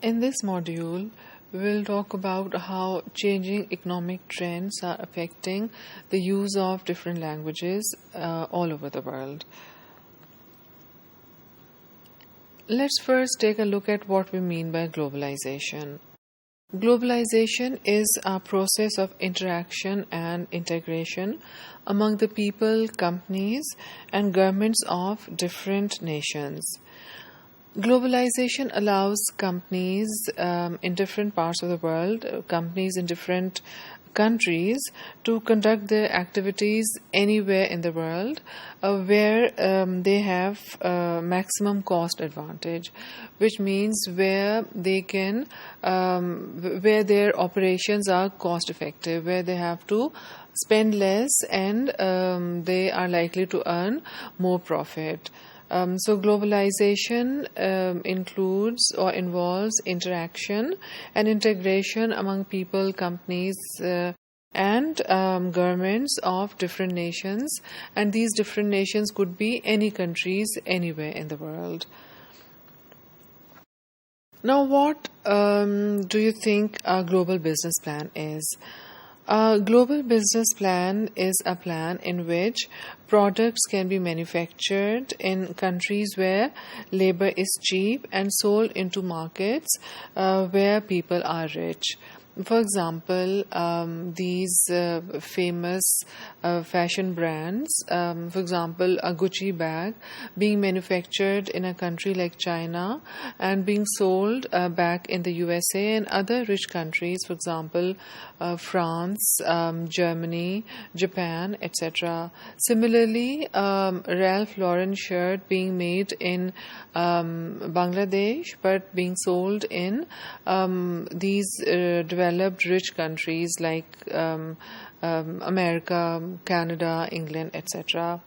In this module, we'll talk about how changing economic trends are affecting the use of different languages all over the world. Let's first take a look at what we mean by globalization. Globalization is a process of interaction and integration among the people, companies, and governments of different nations. Globalization allows companies in different parts of the world, companies in different countries, to conduct their activities anywhere in the world where they have maximum cost advantage, which means where they can, where their operations are cost effective, where they have to spend less and they are likely to earn more profit. So globalization includes or involves interaction and integration among people, companies, and governments of different nations. And these different nations could be any countries anywhere in the world. Now, what do you think a global business plan is? A global business plan is a plan in which products can be manufactured in countries where labor is cheap and sold into markets where people are rich. For example, these famous fashion brands, for example, a Gucci bag being manufactured in a country like China and being sold back in the USA and other rich countries, for example, France, Germany, Japan, etc. Similarly, Ralph Lauren shirt being made in Bangladesh but being sold in these developed rich countries like America, Canada, England, etc.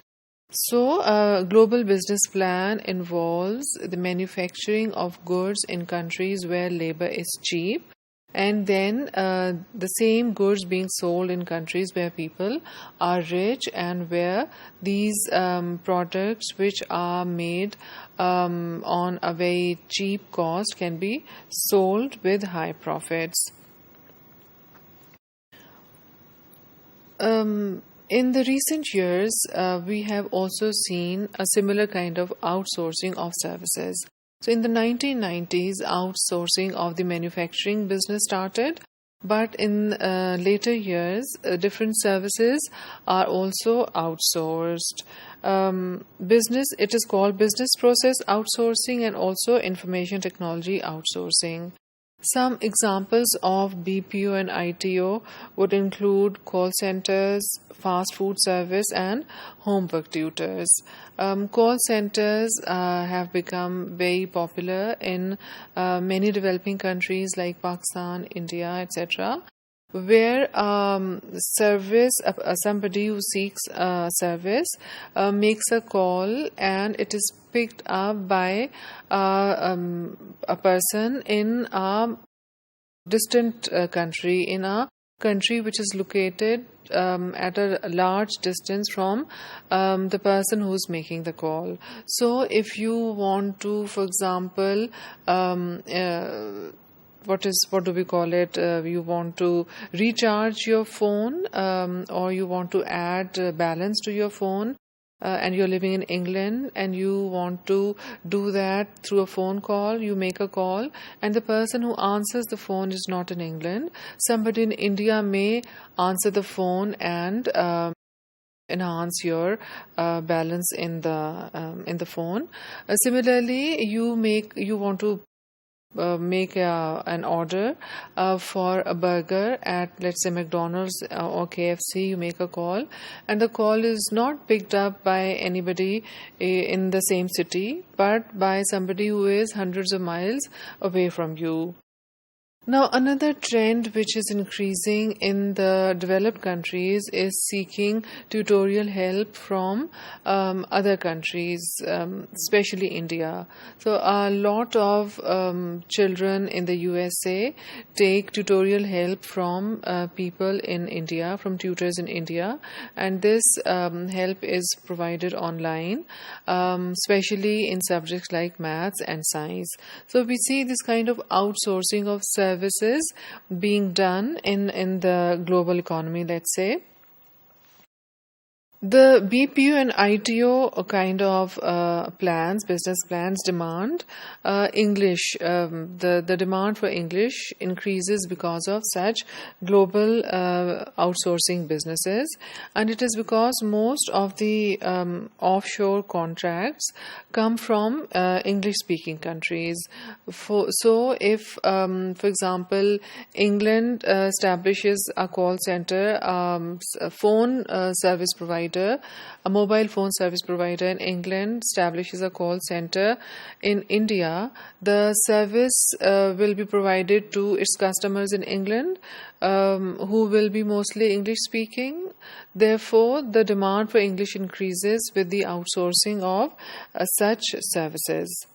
So, a global business plan involves the manufacturing of goods in countries where labor is cheap, and then the same goods being sold in countries where people are rich and where these products which are made on a very cheap cost can be sold with high profits. In the recent years, we have also seen a similar kind of outsourcing of services. So in the 1990s, outsourcing of the manufacturing business started, but in later years, different services are also outsourced. It is called business process outsourcing and also information technology outsourcing. Some examples of BPO and ITO would include call centers, fast food service, and homework tutors. Call centers have become very popular in many developing countries like Pakistan, India, etc., where somebody who seeks service makes a call and it is picked up by a person in a distant country, in a country which is located at a large distance from the person who's making the call. So if you want to, for example, what do we call it? You want to recharge your phone or you want to add balance to your phone and you're living in England and you want to do that through a phone call, you make a call and the person who answers the phone is not in England. Somebody in India may answer the phone and enhance your balance in the phone. Similarly, you want to make an order for a burger at, let's say, McDonald's or KFC. You make a call and the call is not picked up by anybody in the same city but by somebody who is hundreds of miles away from you. Now, another trend which is increasing in the developed countries is seeking tutorial help from other countries, especially India. So, a lot of children in the USA take tutorial help from people in India, from tutors in India, and this help is provided online, especially in subjects like maths and science. So, we see this kind of outsourcing of services being done in the global economy, let's say. The BPO and ITO kind of plans, business plans, demand English. The demand for English increases because of such global outsourcing businesses, and it is because most of the offshore contracts come from English-speaking countries. So, if, for example, England establishes a call center, a phone service provider, a mobile phone service provider in England establishes a call center in India, the service will be provided to its customers in England, who will be mostly English speaking. Therefore, the demand for English increases with the outsourcing of such services.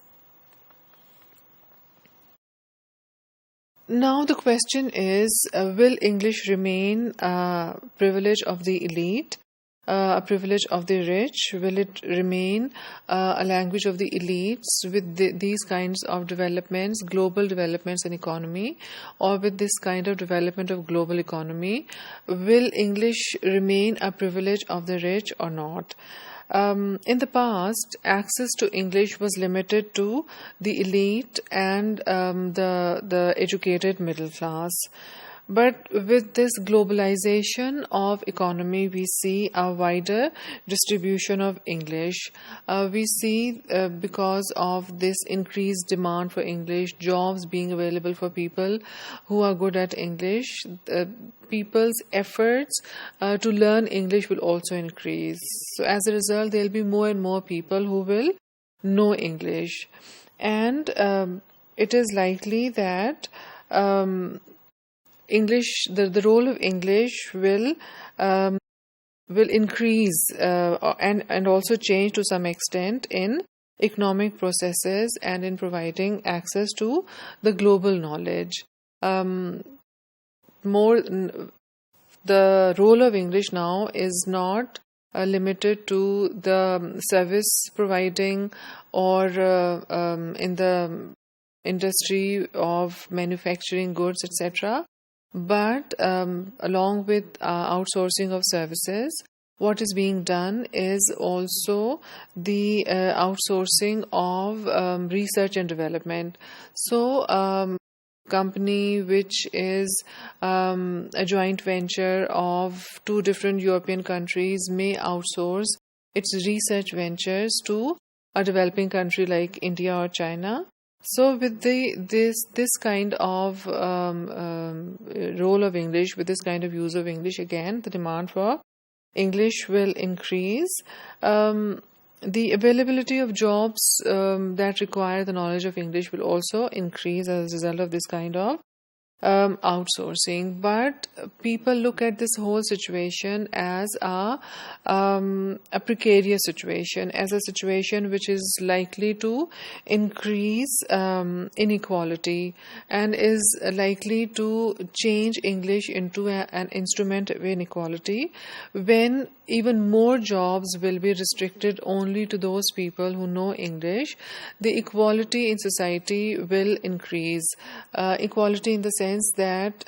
Now, the question is, will English remain a privilege of the elite? A privilege of the rich? Will it remain a language of the elites with these kinds of developments, global developments in economy, or with this kind of development of global economy? Will English remain a privilege of the rich or not? In the past, access to English was limited to the elite and the educated middle class. But with this globalization of economy, we see a wider distribution of English. We see because of this increased demand for English, jobs being available for people who are good at English, people's efforts to learn English will also increase. So as a result, there will be more and more people who will know English. And it is likely that English, the role of English will increase and also change to some extent in economic processes and in providing access to the global knowledge. The role of English now is not limited to the service providing or in the industry of manufacturing goods, etc. But along with outsourcing of services, what is being done is also the outsourcing of research and development. So, company which is a joint venture of two different European countries may outsource its research ventures to a developing country like India or China. So, with this kind of role of English, with this kind of use of English, again, the demand for English will increase. The availability of jobs that require the knowledge of English will also increase as a result of this kind of outsourcing. But people look at this whole situation as a precarious situation, as a situation which is likely to increase inequality and is likely to change English into an instrument of inequality, when even more jobs will be restricted only to those people who know English. The equality in society will increase. Equality in the sense that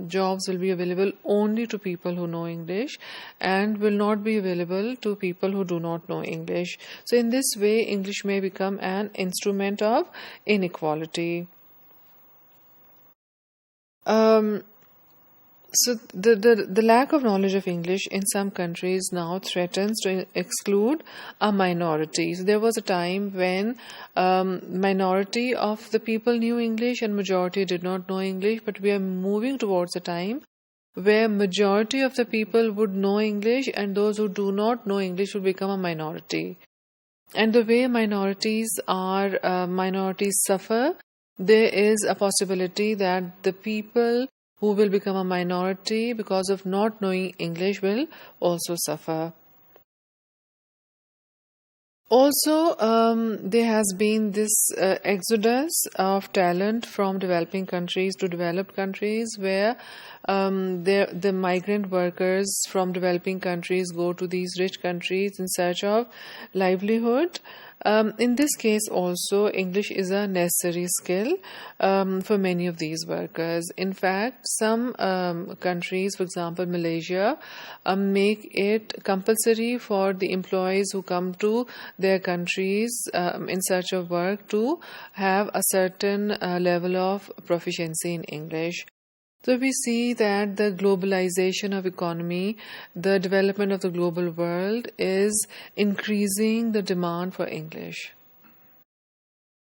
jobs will be available only to people who know English and will not be available to people who do not know English. So in this way, English may become an instrument of inequality. So the lack of knowledge of English in some countries now threatens to exclude a minority. So there was a time when minority of the people knew English and majority did not know English, but we are moving towards a time where majority of the people would know English and those who do not know English will become a minority. And the way minorities suffer there is a possibility that the people who will become a minority because of not knowing English will also suffer. Also, there has been this exodus of talent from developing countries to developed countries, where the migrant workers from developing countries go to these rich countries in search of livelihood. In this case, also, English is a necessary skill for many of these workers. In fact, some countries, for example, Malaysia, make it compulsory for the employees who come to their countries in search of work to have a certain level of proficiency in English. So we see that the globalization of economy, the development of the global world is increasing the demand for English.